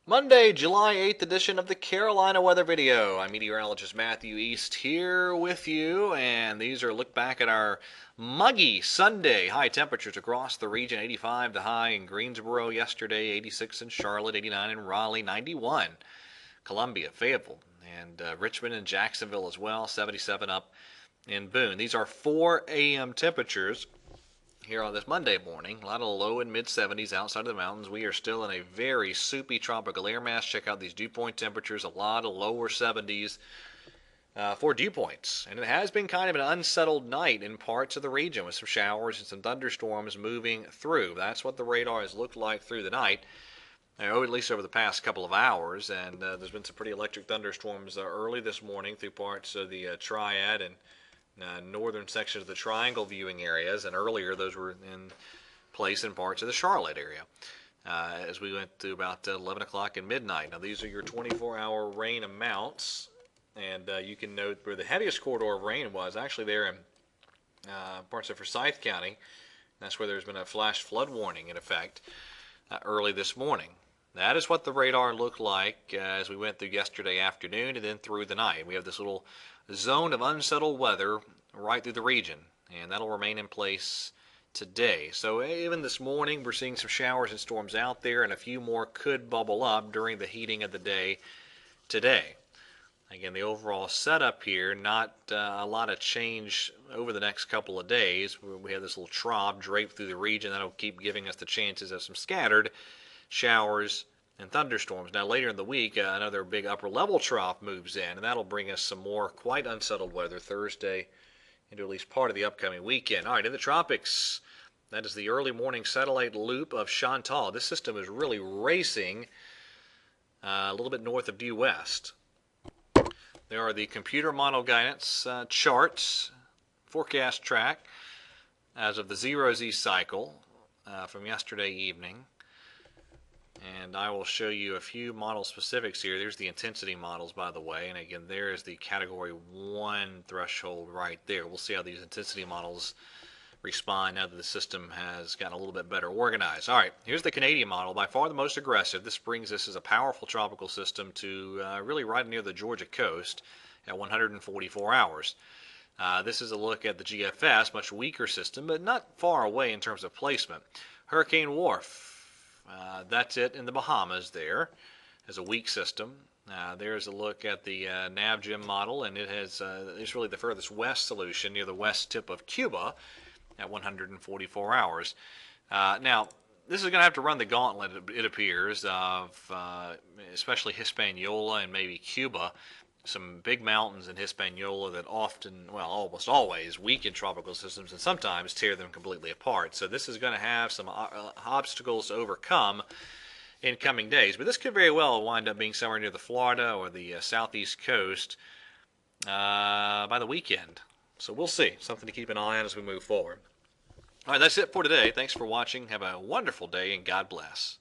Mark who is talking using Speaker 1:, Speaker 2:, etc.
Speaker 1: Monday, July 8th edition of the Carolina Weather Video. I'm meteorologist Matthew East here with you, and these are a look back at our muggy Sunday. High temperatures across the region, 85 the high in Greensboro yesterday, 86 in Charlotte, 89 in Raleigh, 91 Columbia, Fayetteville, and Richmond and Jacksonville as well, 77 up in Boone. These are 4 a.m. temperatures here on this Monday morning. A lot of low and mid 70s outside of the mountains. We are still in a very soupy tropical air mass. Check out these dew point temperatures. A lot of lower 70s for dew points. And it has been kind of an unsettled night in parts of the region with some showers and some thunderstorms moving through. That's what the radar has looked like through the night, or at least over the past couple of hours. And there's been some pretty electric thunderstorms early this morning through parts of the Triad and northern section of the Triangle viewing areas, and earlier those were in place in parts of the Charlotte area as we went to about 11 o'clock and midnight. Now these are your 24-hour rain amounts, and you can note where the heaviest corridor of rain was actually there in parts of Forsyth County. That's where there's been a flash flood warning in effect early this morning. That is what the radar looked like as we went through yesterday afternoon and then through the night. We have this little zone of unsettled weather right through the region, and that'll remain in place today. So even this morning we're seeing some showers and storms out there, and a few more could bubble up during the heating of the day today. Again, the overall setup here, not a lot of change over the next couple of days. We have this little trough draped through the region that'll keep giving us the chances of some scattered showers and thunderstorms. Now later in the week, another big upper level trough moves in, and that'll bring us some more quite unsettled weather Thursday into at least part of the upcoming weekend. All right, in the tropics, that is the early morning satellite loop of Chantal. This system is really racing a little bit north of due west. There are the computer model guidance charts, forecast track as of the 0Z cycle from yesterday evening. And I will show you a few model specifics here. There's the intensity models, by the way. And again, there is the category 1 threshold right there. We'll see how these intensity models respond now that the system has gotten a little bit better organized. All right, here's the Canadian model, by far the most aggressive. This brings us as a powerful tropical system to really right near the Georgia coast at 144 hours. This is a look at the GFS, much weaker system, but not far away in terms of placement. Hurricane Wharf. That's it in the Bahamas there as a weak system. There's a look at the NavGem model, and it has it's really the furthest west solution near the west tip of Cuba at 144 hours. Now, this is going to have to run the gauntlet, it appears, of especially Hispaniola and maybe Cuba. Some big mountains in Hispaniola that often, well, almost always weaken tropical systems and sometimes tear them completely apart. So this is going to have some obstacles to overcome in coming days. But this could very well wind up being somewhere near the Florida or the southeast coast by the weekend. So we'll see. Something to keep an eye on as we move forward. All right, that's it for today. Thanks for watching. Have a wonderful day, and God bless.